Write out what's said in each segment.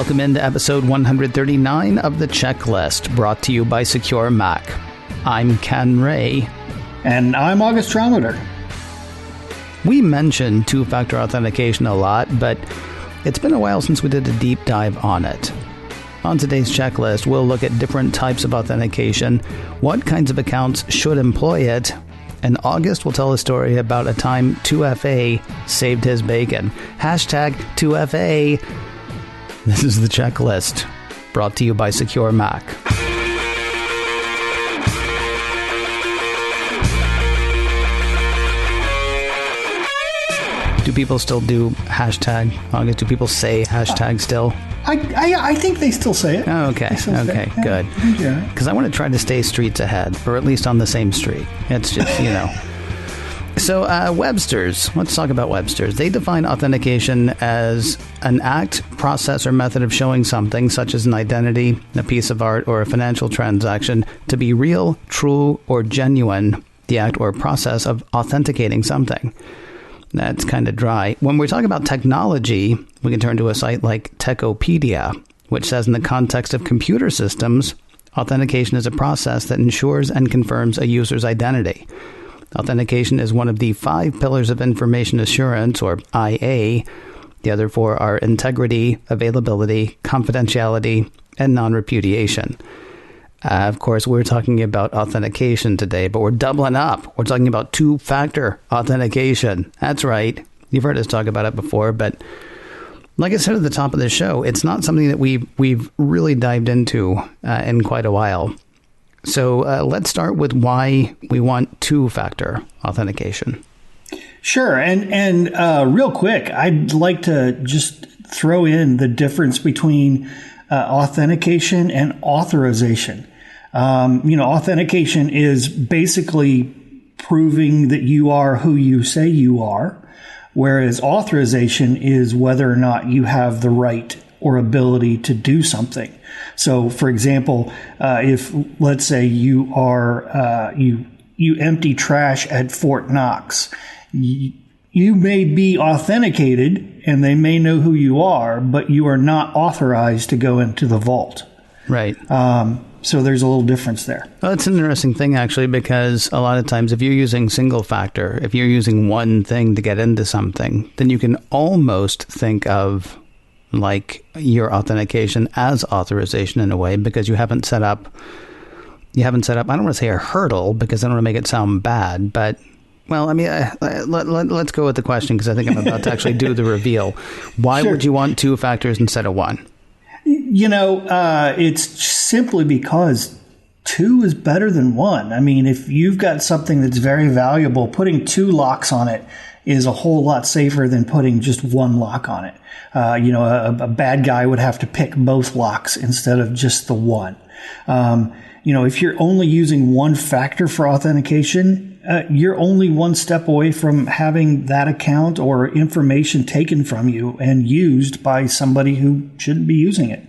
Welcome into episode 139 of The Checklist, brought to you by SecureMac. I'm Ken Ray. And I'm August Trometer. We mention two-factor authentication a lot, but it's been a while since we did a deep dive on it. On today's checklist, we'll look at different types of authentication, what kinds of accounts should employ it, and August will tell a story about a time 2FA saved his bacon. Hashtag 2FA. This is The Checklist, brought to you by SecureMac. Do people still do hashtag, August? Do people say hashtag still? I think they still say it. Oh, okay. Okay, good. Because I want to try to stay streets ahead, or at least on the same street. It's just, So, Webster's. Let's talk about Webster's. They define authentication as an act, process, or method of showing something, such as an identity, a piece of art, or a financial transaction, to be real, true, or genuine, the act or process of authenticating something. That's kind of dry. When we're talking about technology, we can turn to a site like Techopedia, which says in the context of computer systems, authentication is a process that ensures and confirms a user's identity. Authentication is one of the 5 pillars of information assurance, or IA. The other 4 are integrity, availability, confidentiality, and non-repudiation. Of course, we're talking about authentication today, but we're doubling up. We're talking about two-factor authentication. That's right. You've heard us talk about it before, but like I said at the top of the show, it's not something that we've really dived into in quite a while. So let's start with why we want two-factor authentication. Sure. And real quick, I'd like to just throw in the difference between authentication and authorization. Authentication is basically proving that you are who you say you are, whereas authorization is whether or not you have the right or ability to do something. So, for example, if let's say you are you empty trash at Fort Knox, you may be authenticated and they may know who you are, but you are not authorized to go into the vault. Right. So there's a little difference there. Well, it's an interesting thing, actually, because a lot of times if you're using single factor, if you're using one thing to get into something, then you can almost think of like your authentication as authorization in a way, because you haven't set up, I don't want to say a hurdle because I don't want to make it sound bad, but well, I mean, let's go with the question because I think I'm about to actually do the reveal. Why would you want 2 factors instead of 1? It's simply because 2 is better than 1. I mean, if you've got something that's very valuable, putting 2 locks on it is a whole lot safer than putting just 1 lock on it. A bad guy would have to pick both locks instead of just the one. If you're only using 1 factor for authentication, you're only 1 step away from having that account or information taken from you and used by somebody who shouldn't be using it.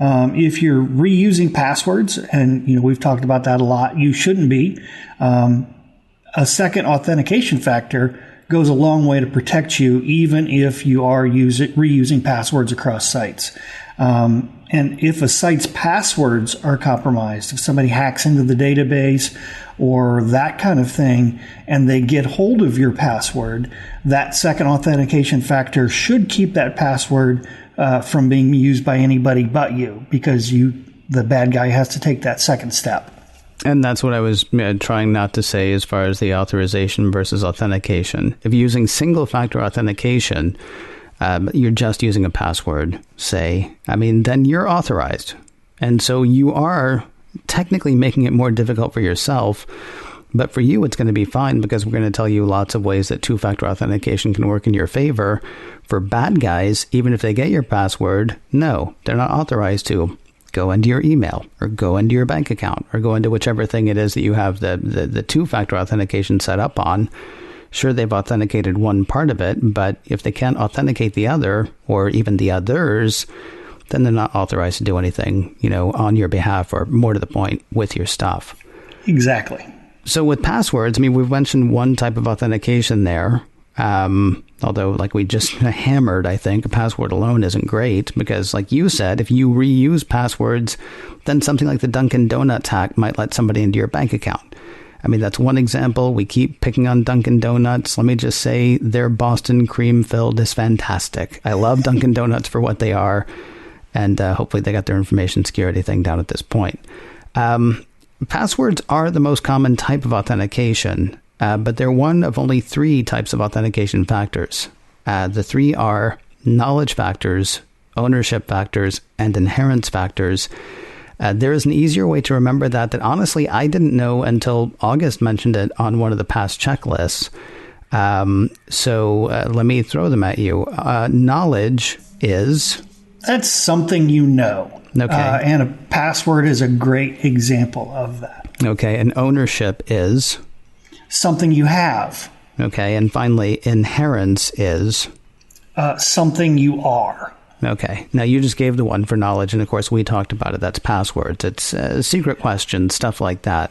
If you're reusing passwords, and we've talked about that a lot, you shouldn't be. A second authentication factor goes a long way to protect you, even if you are reusing passwords across sites. And if a site's passwords are compromised, if somebody hacks into the database or that kind of thing, and they get hold of your password, that second authentication factor should keep that password from being used by anybody but you, because the bad guy has to take that second step. And that's what I was trying not to say as far as the authorization versus authentication. If you're using single-factor authentication, you're just using a password, then you're authorized. And so you are technically making it more difficult for yourself. But for you, it's going to be fine, because we're going to tell you lots of ways that 2-factor authentication can work in your favor. For bad guys, even if they get your password, no, they're not authorized to. Go into your email, or go into your bank account, or go into whichever thing it is that you have the 2-factor authentication set up on. Sure, they've authenticated one part of it, but if they can't authenticate the other, or even the others, then they're not authorized to do anything, on your behalf, or more to the point, with your stuff. Exactly. So with passwords, we've mentioned one type of authentication there. Although, like we just hammered, I think a password alone isn't great because, like you said, if you reuse passwords, then something like the Dunkin' Donuts hack might let somebody into your bank account. I mean, that's one example. We keep picking on Dunkin' Donuts. Let me just say their Boston cream filled is fantastic. I love Dunkin' Donuts for what they are. And hopefully they got their information security thing down at this point. Passwords are the most common type of authentication, but they're one of only 3 types of authentication factors. The 3 are knowledge factors, ownership factors, and inherence factors. There is an easier way to remember that honestly I didn't know until August mentioned it on one of the past checklists. So let me throw them at you. Knowledge is... That's something you know. Okay. And a password is a great example of that. Okay. And ownership is? Something you have. Okay. And finally, inherence is? Something you are. Okay. Now, you just gave the one for knowledge, and of course, we talked about it. That's passwords. It's secret questions, stuff like that.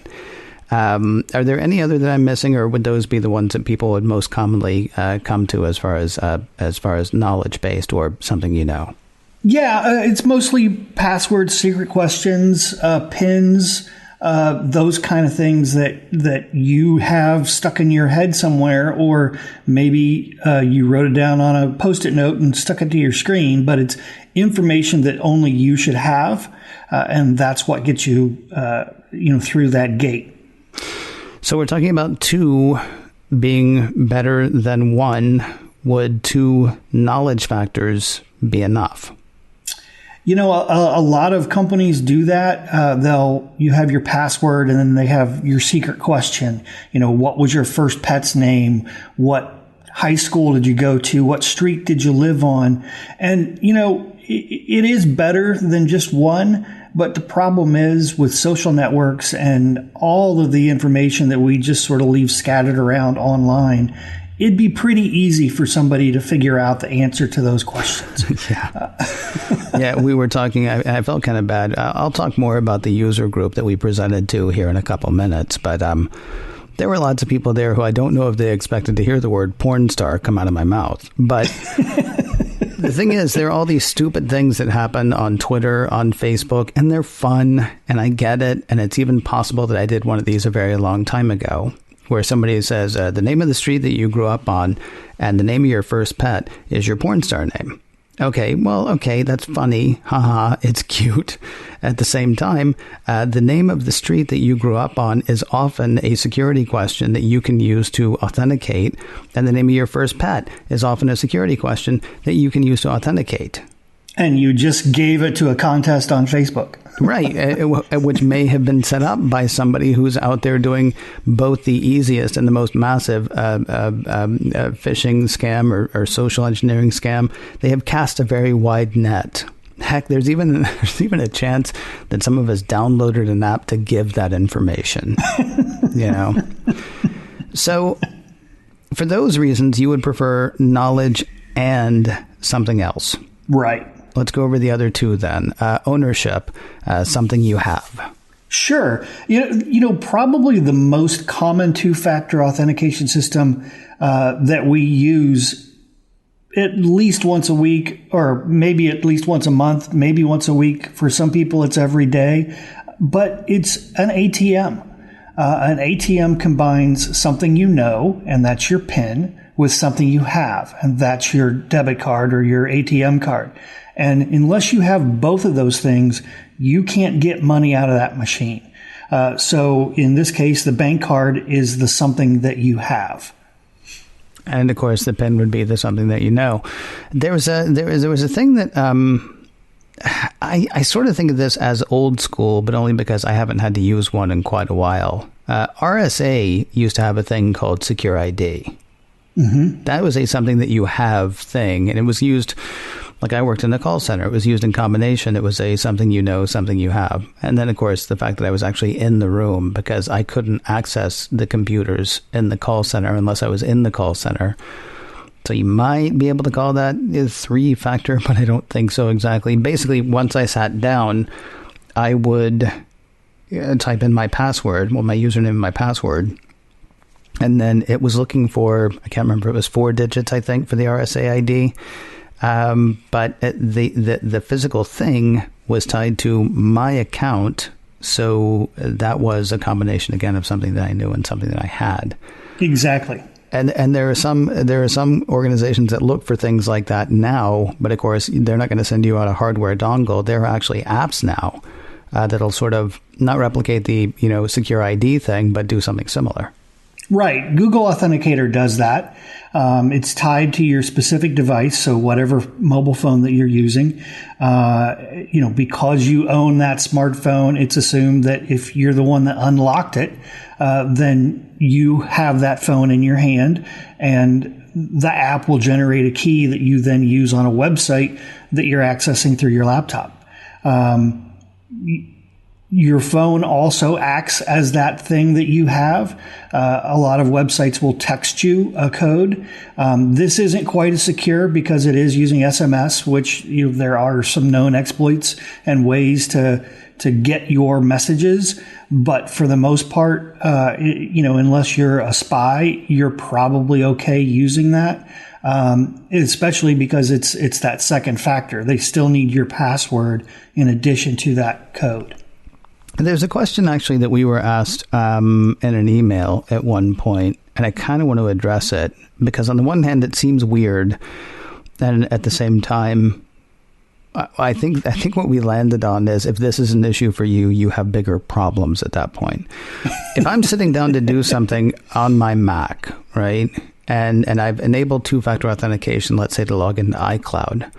Are there any other that I'm missing, or would those be the ones that people would most commonly come to as far as knowledge-based or something you know? Yeah, it's mostly passwords, secret questions, PINs, those kind of things that you have stuck in your head somewhere, or maybe you wrote it down on a Post-it note and stuck it to your screen, but it's information that only you should have, and that's what gets you, through that gate. So we're talking about 2 being better than 1. Would 2 knowledge factors be enough? You know, a lot of companies do that. You have your password and then they have your secret question. You know, what was your first pet's name? What high school did you go to? What street did you live on? And, you know, it is better than just 1. But the problem is with social networks and all of the information that we just sort of leave scattered around online, it'd be pretty easy for somebody to figure out the answer to those questions. Yeah. Yeah, we were talking, I felt kind of bad. I'll talk more about the user group that we presented to here in a couple minutes. But there were lots of people there who I don't know if they expected to hear the word porn star come out of my mouth. But the thing is, there are all these stupid things that happen on Twitter, on Facebook, and they're fun. And I get it. And it's even possible that I did one of these a very long time ago, where somebody says the name of the street that you grew up on and the name of your first pet is your porn star name. Okay, well, okay, that's funny. Haha, it's cute. At the same time, the name of the street that you grew up on is often a security question that you can use to authenticate. And the name of your first pet is often a security question that you can use to authenticate. And you just gave it to a contest on Facebook. Right, which may have been set up by somebody who's out there doing both the easiest and the most massive phishing scam or social engineering scam. They have cast a very wide net. Heck, there's even a chance that some of us downloaded an app to give that information. You know, so for those reasons, you would prefer knowledge and something else, right? Let's go over the other 2 then. Ownership, something you have. Sure. You know, probably the most common 2-factor authentication system that we use at least once a week, or maybe at least once a month, maybe once a week. For some people, it's every day. But it's an ATM. An ATM combines something you know, and that's your PIN, with something you have, and that's your debit card or your ATM card. And unless you have both of those things, you can't get money out of that machine. So in this case, the bank card is the something that you have. And of course, the PIN would be the something that you know. There was a thing that I sort of think of this as old school, but only because I haven't had to use one in quite a while. RSA used to have a thing called Secure ID. Mm-hmm. That was a something that you have thing, and it was used. Like I worked in a call center. It was used in combination. It was a something you know, something you have. And then, of course, the fact that I was actually in the room because I couldn't access the computers in the call center unless I was in the call center. So you might be able to call that a 3-factor, but I don't think so exactly. Basically, once I sat down, I would type in my password, my username and my password. And then it was looking for, I can't remember, it was 4 digits, I think, for the RSA ID. But the physical thing was tied to my account. So that was a combination, again, of something that I knew and something that I had. Exactly. And there are some organizations that look for things like that now, but of course they're not going to send you out a hardware dongle. There are actually apps now that'll sort of not replicate the secure ID thing, but do something similar. Right. Google Authenticator does that. It's tied to your specific device, so whatever mobile phone that you're using. Because you own that smartphone, it's assumed that if you're the one that unlocked it, then you have that phone in your hand, and the app will generate a key that you then use on a website that you're accessing through your laptop. Your phone also acts as that thing that you have. A lot of websites will text you a code. This isn't quite as secure because it is using SMS, which there are some known exploits and ways to get your messages. But for the most part, unless you're a spy, you're probably okay using that. Especially because it's that second factor. They still need your password in addition to that code. There's a question actually that we were asked in an email at one point, and I kind of want to address it because on the one hand, it seems weird, and at the same time, I think what we landed on is if this is an issue for you, you have bigger problems at that point. If I'm sitting down to do something on my Mac, right, and I've enabled two-factor authentication, let's say to log into iCloud,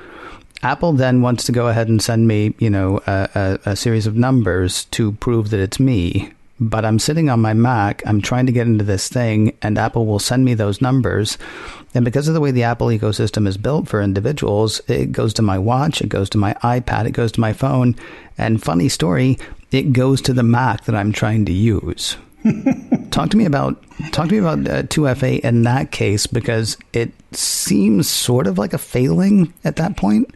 Apple then wants to go ahead and send me, a series of numbers to prove that it's me. But I'm sitting on my Mac, I'm trying to get into this thing, and Apple will send me those numbers. And because of the way the Apple ecosystem is built for individuals, it goes to my watch, it goes to my iPad, it goes to my phone. And funny story, it goes to the Mac that I'm trying to use. Talk to me about 2FA in that case, because it seems sort of like a failing at that point.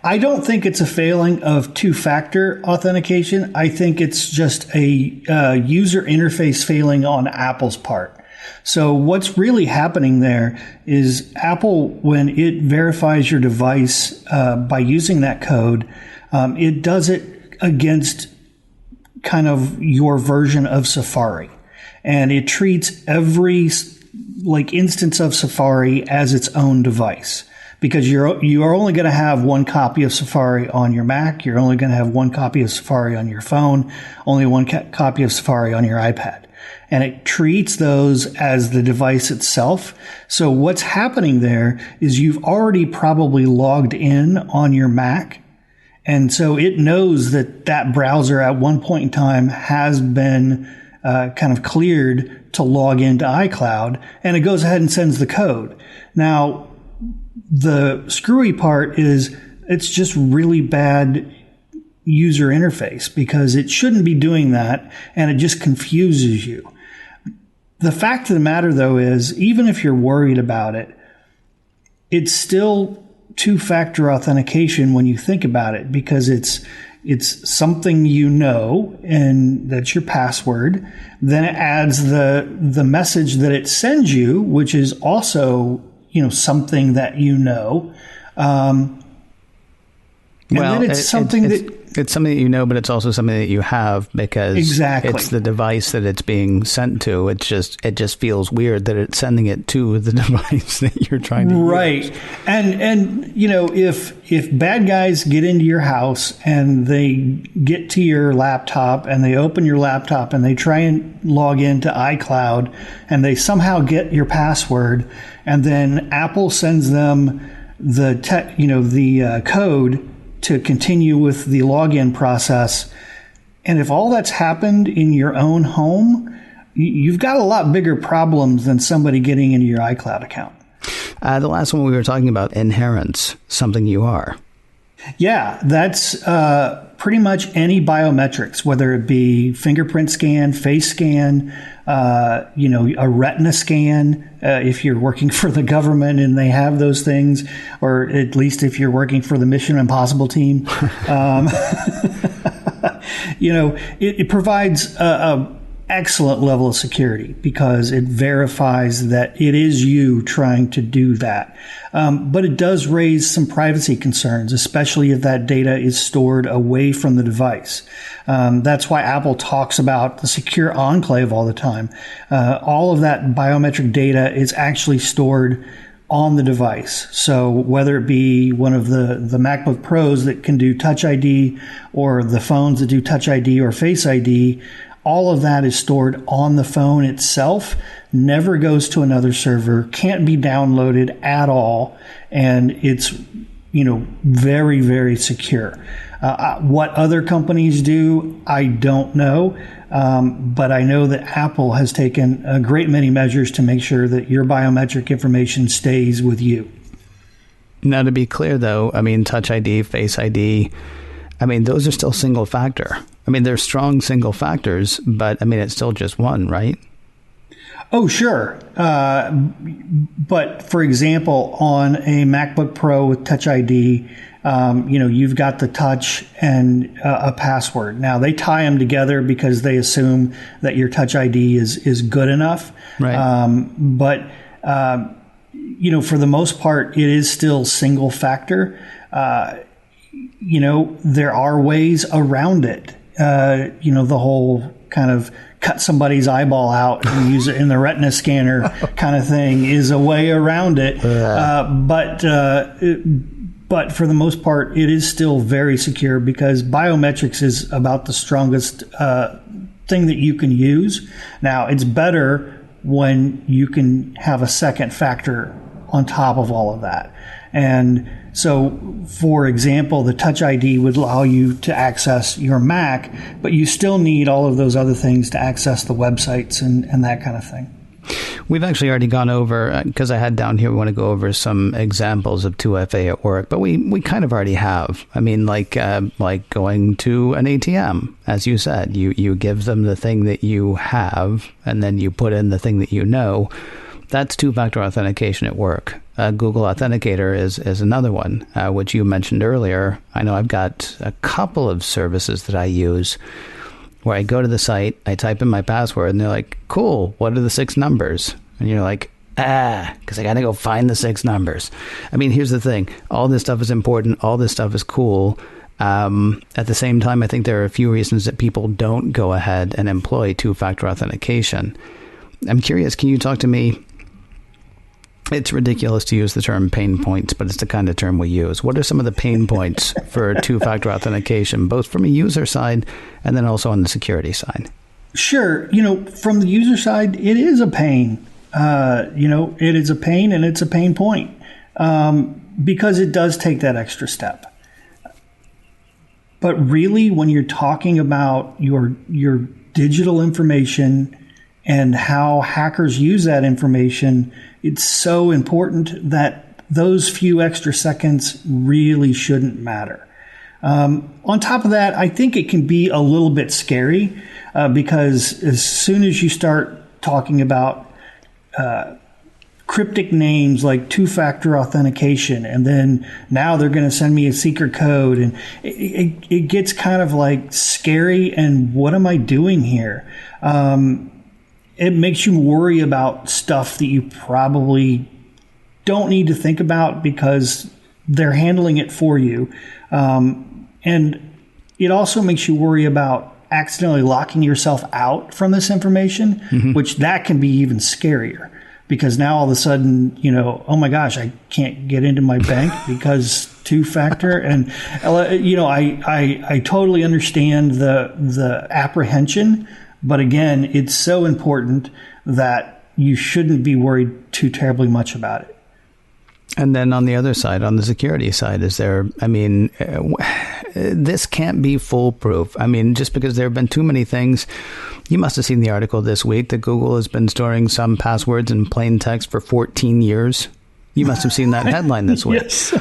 I don't think it's a failing of two-factor authentication. I think it's just a user interface failing on Apple's part. So what's really happening there is Apple, when it verifies your device by using that code, it does it against kind of your version of Safari. And it treats every instance of Safari as its own device. Because you are only going to have one copy of Safari on your Mac. You're only going to have one copy of Safari on your phone, only one copy of Safari on your iPad. And it treats those as the device itself. So what's happening there is you've already probably logged in on your Mac. And so it knows that browser at one point in time has been kind of cleared to log into iCloud. And it goes ahead and sends the code. Now, the screwy part is it's just really bad user interface because it shouldn't be doing that, and it just confuses you. The fact of the matter, though, is even if you're worried about it, it's still two-factor authentication when you think about it, because it's something and that's your password. Then it adds the message that it sends you, which is also something that and then it's something it's something that but it's also something that you have because it's the device that it's being sent to. It just feels weird that it's sending it to the device that you're trying to use. Right. And if bad guys get into your house and they get to your laptop and they open your laptop and they try and log into iCloud and they somehow get your password, and then Apple sends them the code to continue with the login process. And if all that's happened in your own home, you've got a lot bigger problems than somebody getting into your iCloud account. The last one we were talking about, inherence, something you are. Yeah, that's pretty much any biometrics, whether it be fingerprint scan, face scan, a retina scan, if you're working for the government and they have those things, or at least if you're working for the Mission Impossible team. It provides excellent level of security because it verifies that it is you trying to do that. But it does raise some privacy concerns, especially if that data is stored away from the device. That's why Apple talks about the secure enclave all the time. All of that biometric data is actually stored on the device. So whether it be one of the MacBook Pros that can do Touch ID or the phones that do Touch ID or Face ID, all of that is stored on the phone itself, never goes to another server, can't be downloaded at all, and it's very, very secure. What other companies do, I don't know, but I know that Apple has taken a great many measures to make sure that your biometric information stays with you. Now, to be clear, though, Touch ID, Face ID, those are still single factor. They're strong single factors, but it's still just one, right? Oh, sure. But for example, on a MacBook Pro with Touch ID, you've got the touch and a password. Now they tie them together because they assume that your Touch ID is good enough. Right. But for the most part, it is still single factor. There are ways around it. The whole kind of cut somebody's eyeball out and use it in the retina scanner kind of thing is a way around it. But for the most part, it is still very secure because biometrics is about the strongest thing that you can use. Now, it's better when you can have a second factor on top of all of that. And so, for example, the Touch ID would allow you to access your Mac, but you still need all of those other things to access the websites and that kind of thing. We've actually already gone over, because I had down here, we want to go over some examples of 2FA at work, but we kind of already have. Like going to an ATM, as you said, you give them the thing that you have, and then you put in the thing that you know. That's two-factor authentication at work. Google Authenticator is another one, which you mentioned earlier. I know I've got a couple of services that I use where I go to the site, I type in my password, and they're like, cool, what are the 6 numbers? And you're like, because I got to go find the 6 numbers. Here's the thing. All this stuff is important. All this stuff is cool. At the same time, I think there are a few reasons that people don't go ahead and employ two-factor authentication. I'm curious, can you talk to me? It's ridiculous to use the term pain points, but it's the kind of term we use. What are some of the pain points for two-factor authentication, both from a user side and then also on the security side? Sure. From the user side, it is a pain. It is a pain and it's a pain point because it does take that extra step. But really, when you're talking about your digital information and how hackers use that information, it's so important that those few extra seconds really shouldn't matter. On top of that, I think it can be a little bit scary because as soon as you start talking about cryptic names like two-factor authentication, and then now they're going to send me a secret code, and it gets kind of like scary, and what am I doing here? It makes you worry about stuff that you probably don't need to think about because they're handling it for you. And it also makes you worry about accidentally locking yourself out from this information, which that can be even scarier because now all of a sudden, oh my gosh, I can't get into my bank because two-factor. And, I totally understand the apprehension. But again, it's so important that you shouldn't be worried too terribly much about it. And then on the other side, on the security side, is there, this can't be foolproof. Just because there have been too many things. You must have seen the article this week that Google has been storing some passwords in plain text for 14 years. You must have seen that headline this week. Yes.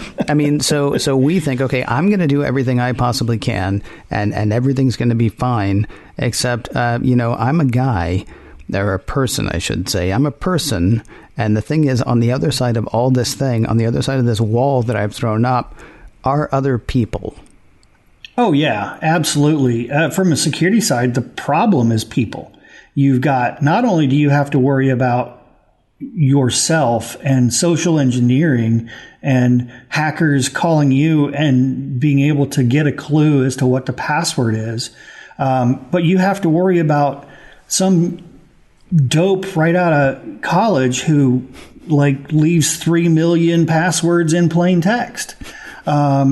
So we think, okay, I'm going to do everything I possibly can, and everything's going to be fine, except, I'm a guy, or a person, I should say. I'm a person, and the thing is, on the other side of all this thing, on the other side of this wall that I've thrown up, are other people. Oh, yeah, absolutely. From a security side, the problem is people. you've got, not only do you have to worry about yourself and social engineering and hackers calling you and being able to get a clue as to what the password is, but you have to worry about some dope right out of college who leaves 3 million passwords in plain text. So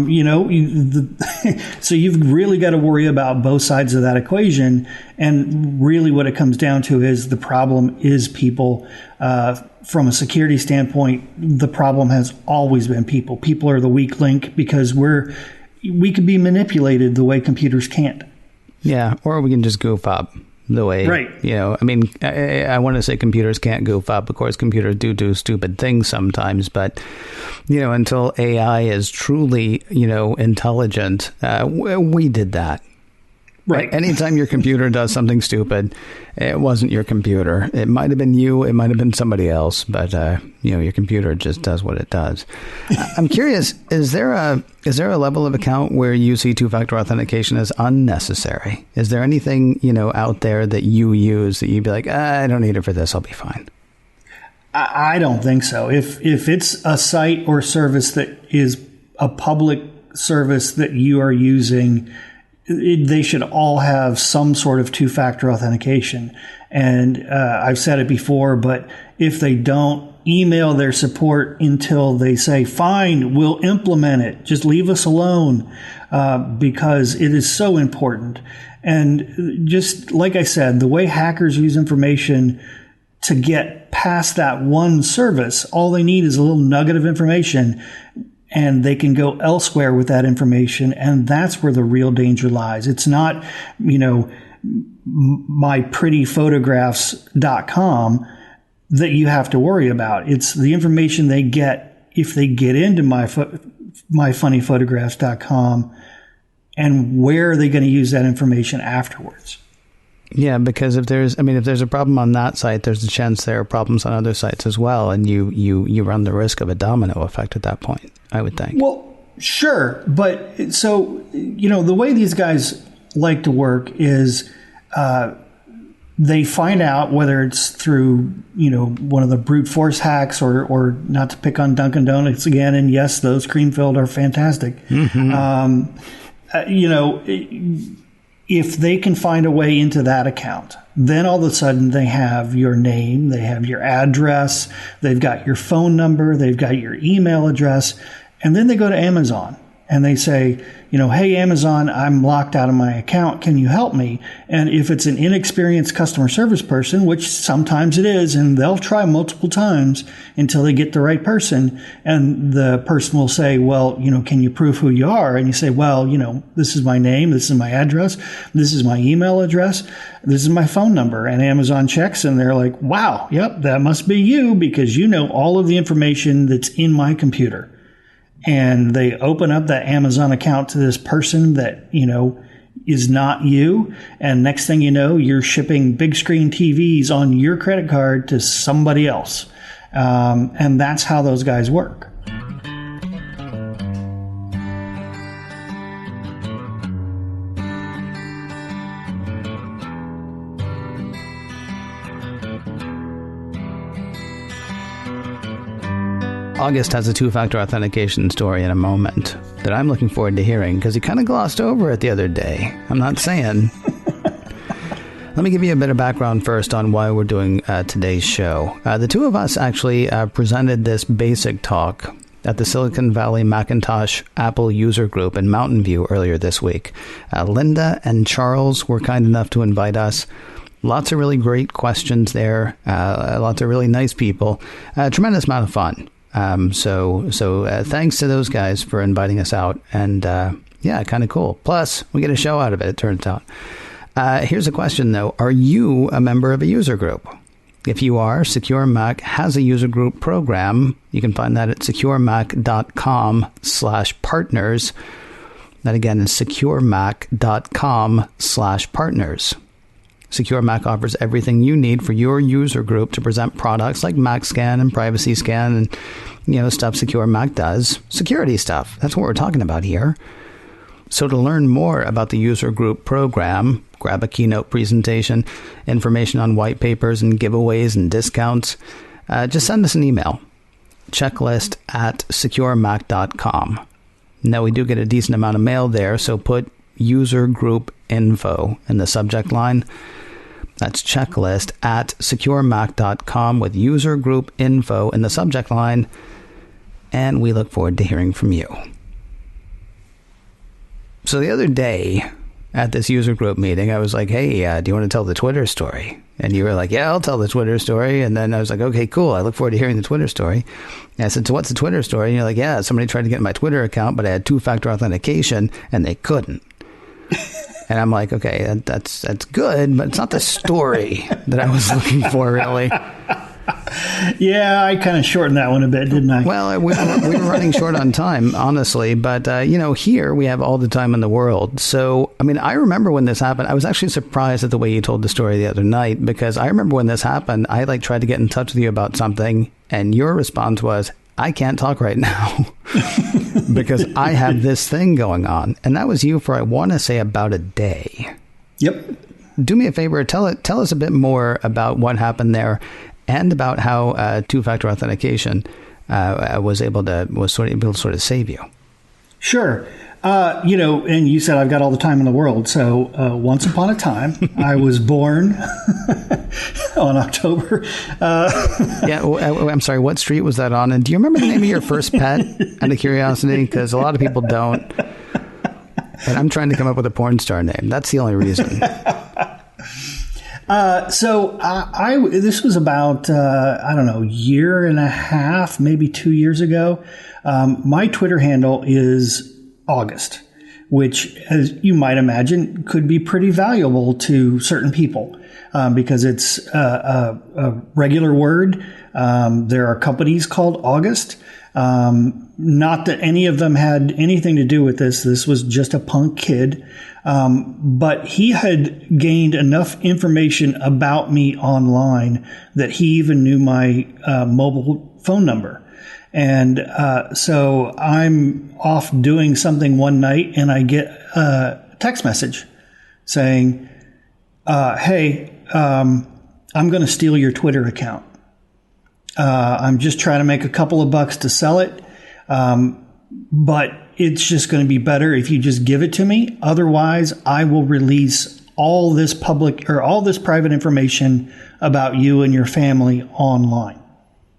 you've really got to worry about both sides of that equation. And really what it comes down to is the problem is people. From a security standpoint, the problem has always been people. People are the weak link because we can be manipulated the way computers can't. Yeah, or we can just goof up. The way, right. I mean, I want to say computers can't goof up. Of course, computers do stupid things sometimes. But, until AI is truly, intelligent, we did that. Right. Anytime your computer does something stupid, it wasn't your computer. It might have been you. It might have been somebody else. But, your computer just does what it does. I'm curious, is there a level of account where you see two-factor authentication as unnecessary? Is there anything, out there that you use that you'd be like, I don't need it for this. I'll be fine. I don't think so. If it's a site or service that is a public service that you are using, they should all have some sort of two-factor authentication. And I've said it before, but if they don't, email their support until they say, fine, we'll implement it. Just leave us alone, because it is so important. And just like I said, the way hackers use information to get past that one service, all they need is a little nugget of information, and they can go elsewhere with that information. And that's where the real danger lies. It's not, myprettyphotographs.com that you have to worry about. It's the information they get if they get into myfunnyphotographs.com, and where are they going to use that information afterwards? Yeah, because if there's a problem on that site, there's a chance there are problems on other sites as well, and you run the risk of a domino effect at that point, I would think. Well, sure, but so the way these guys like to work is they find out, whether it's through one of the brute force hacks or not to pick on Dunkin' Donuts again, and yes, those cream filled are fantastic. Mm-hmm. If they can find a way into that account, then all of a sudden they have your name, they have your address, they've got your phone number, they've got your email address, and then they go to Amazon and they say, hey, Amazon, I'm locked out of my account. Can you help me? And if it's an inexperienced customer service person, which sometimes it is, and they'll try multiple times until they get the right person, and the person will say, well, can you prove who you are? And you say, well, this is my name, this is my address, this is my email address, this is my phone number. And Amazon checks, and they're like, wow, yep, that must be you, because you know all of the information that's in my computer. And they open up that Amazon account to this person that, is not you. And next thing you know, you're shipping big screen TVs on your credit card to somebody else. And that's how those guys work. August has a two-factor authentication story in a moment that I'm looking forward to hearing, because he kind of glossed over it the other day. I'm not saying. Let me give you a bit of background first on why we're doing today's show. The two of us actually presented this basic talk at the Silicon Valley Macintosh Apple user group in Mountain View earlier this week. Linda and Charles were kind enough to invite us. Lots of really great questions there. Lots of really nice people. A tremendous amount of fun. So thanks to those guys for inviting us out, and kind of cool. Plus, we get a show out of it, it turns out. Here's a question, though. Are you a member of a user group? If you are, SecureMac has a user group program. You can find that at securemac.com/partners. That again is securemac.com/partners. SecureMac offers everything you need for your user group to present products like MacScan and Privacy Scan and, stuff SecureMac does. Security stuff. That's what we're talking about here. So to learn more about the user group program, grab a keynote presentation, information on white papers and giveaways and discounts, just send us an email, checklist@securemac.com. Now, we do get a decent amount of mail there, so put user group info in the subject line. That's checklist@securemac.com with user group info in the subject line, and we look forward to hearing from you. So the other day at this user group meeting, I was like, hey, do you want to tell the Twitter story? And you were like, yeah, I'll tell the Twitter story. And then I was like, okay, cool. I look forward to hearing the Twitter story. And I said, so what's the Twitter story? And you're like, yeah, somebody tried to get my Twitter account, but I had two-factor authentication and they couldn't. And I'm like, okay, that's good, but it's not the story that I was looking for, really. Yeah, I kind of shortened that one a bit, didn't I? Well, we were running short on time, honestly. But, here we have all the time in the world. So, I mean, I remember when this happened. I was actually surprised at the way you told the story the other night, because I remember when this happened, I tried to get in touch with you about something. And your response was, I can't talk right now because I have this thing going on. And that was you for, I want to say, about a day. Yep. Do me a favor. Tell us a bit more about what happened there, and about how two-factor authentication was able to save you. Sure. And you said I've got all the time in the world. So once upon a time, I was born on October. I'm sorry, what street was that on? And do you remember the name of your first pet, out of curiosity? Because a lot of people don't. And I'm trying to come up with a porn star name. That's the only reason. This was about, year and a half, maybe 2 years ago. My Twitter handle is August, which, as you might imagine, could be pretty valuable to certain people, because it's a regular word. There are companies called August. Not that any of them had anything to do with this. This was just a punk kid. But he had gained enough information about me online that he even knew my mobile phone number. And so I'm off doing something one night, and I get a text message saying, hey, I'm going to steal your Twitter account. I'm just trying to make a couple of bucks to sell it. But it's just going to be better if you just give it to me. Otherwise, I will release all this private information about you and your family online.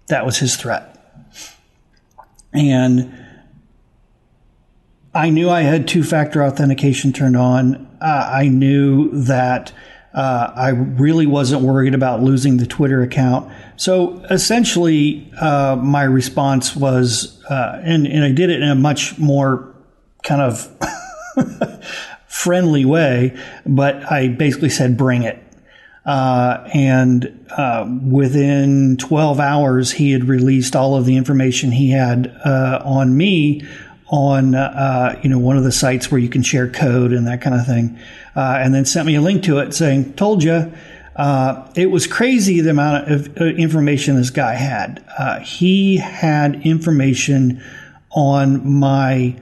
That was his threat. And I knew I had two-factor authentication turned on. I knew that I really wasn't worried about losing the Twitter account. So essentially, my response was, and I did it in a much more kind of friendly way, but I basically said, bring it. And within 12 hours, he had released all of the information he had on me on one of the sites where you can share code and that kind of thing, and then sent me a link to it saying, told you. It was crazy the amount of information this guy had. He had information on my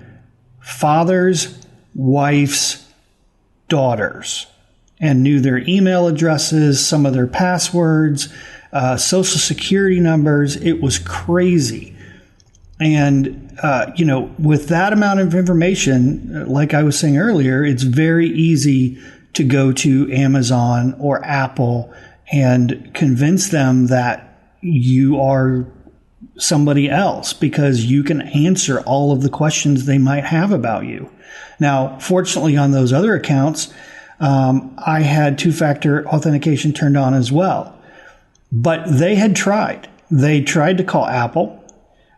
father's wife's daughters and knew their email addresses, some of their passwords, social security numbers. It was crazy. And, with that amount of information, like I was saying earlier, it's very easy to go to Amazon or Apple and convince them that you are somebody else because you can answer all of the questions they might have about you. Now, fortunately, on those other accounts, I had two-factor authentication turned on as well. But they had tried. They tried to call Apple.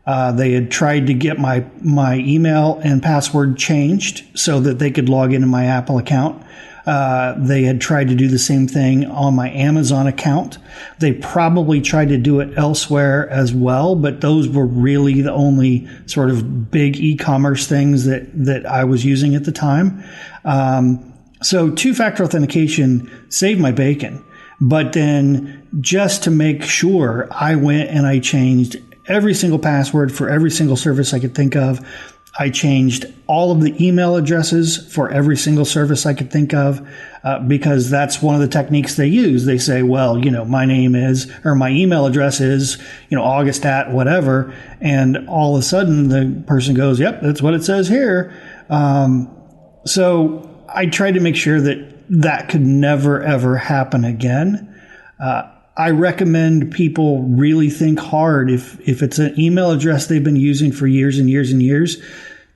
They had tried to get my email and password changed so that they could log into my Apple account. They had tried to do the same thing on my Amazon account. They probably tried to do it elsewhere as well, but those were really the only sort of big e-commerce things that I was using at the time. So two-factor authentication saved my bacon. But then just to make sure, I went and I changed every single password for every single service I could think of. I changed all of the email addresses for every single service I could think of, because that's one of the techniques they use. They say, well, my name is, or my email address is, August at whatever. And all of a sudden the person goes, yep, that's what it says here. So I tried to make sure that could never, ever happen again. I recommend people really think hard. If it's an email address they've been using for years and years and years,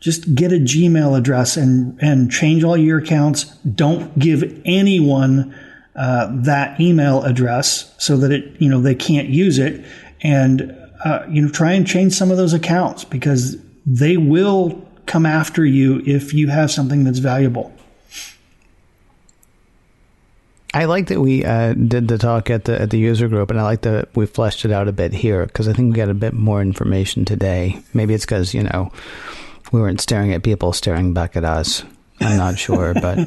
just get a Gmail address and change all your accounts. Don't give anyone that email address so that they can't use it. And try and change some of those accounts, because they will come after you if you have something that's valuable. I like that we did the talk at the user group, and I like that we fleshed it out a bit here, because I think we got a bit more information today. Maybe it's because, we weren't staring at people staring back at us. I'm not sure, but...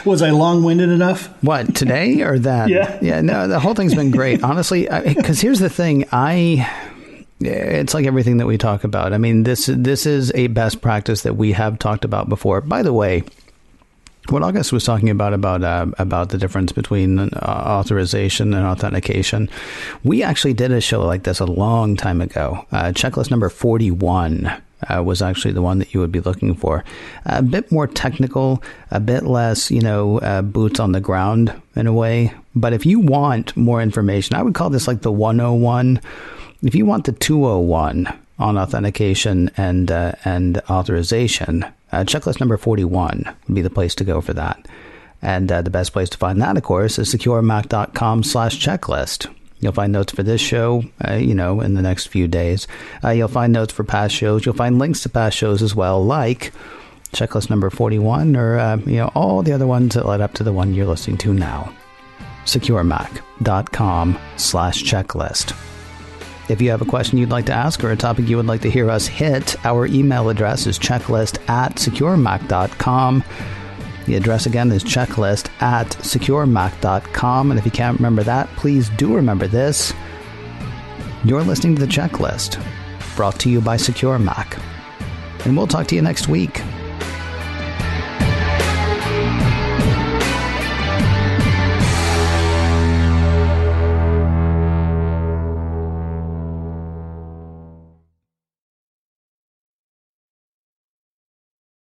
Was I long-winded enough? What, today or that? Yeah. Yeah, no, the whole thing's been great. Honestly, because here's the thing. It's like everything that we talk about. I mean, this is a best practice that we have talked about before. By the way, what August was talking about the difference between authorization and authentication, we actually did a show like this a long time ago. Checklist number 41 was actually the one that you would be looking for. A bit more technical, a bit less, boots on the ground in a way. But if you want more information, I would call this like the 101. If you want the 201 on authentication and authorization, checklist number 41 would be the place to go for that. And the best place to find that, of course, is securemac.com/checklist. You'll find notes for this show, in the next few days. You'll find notes for past shows. You'll find links to past shows as well, like checklist number 41 or, all the other ones that led up to the one you're listening to now. SecureMac.com/checklist. If you have a question you'd like to ask or a topic you would like to hear us hit, our email address is checklist@securemac.com. The address again is checklist@securemac.com. And if you can't remember that, please do remember this. You're listening to The Checklist, brought to you by SecureMac. And we'll talk to you next week.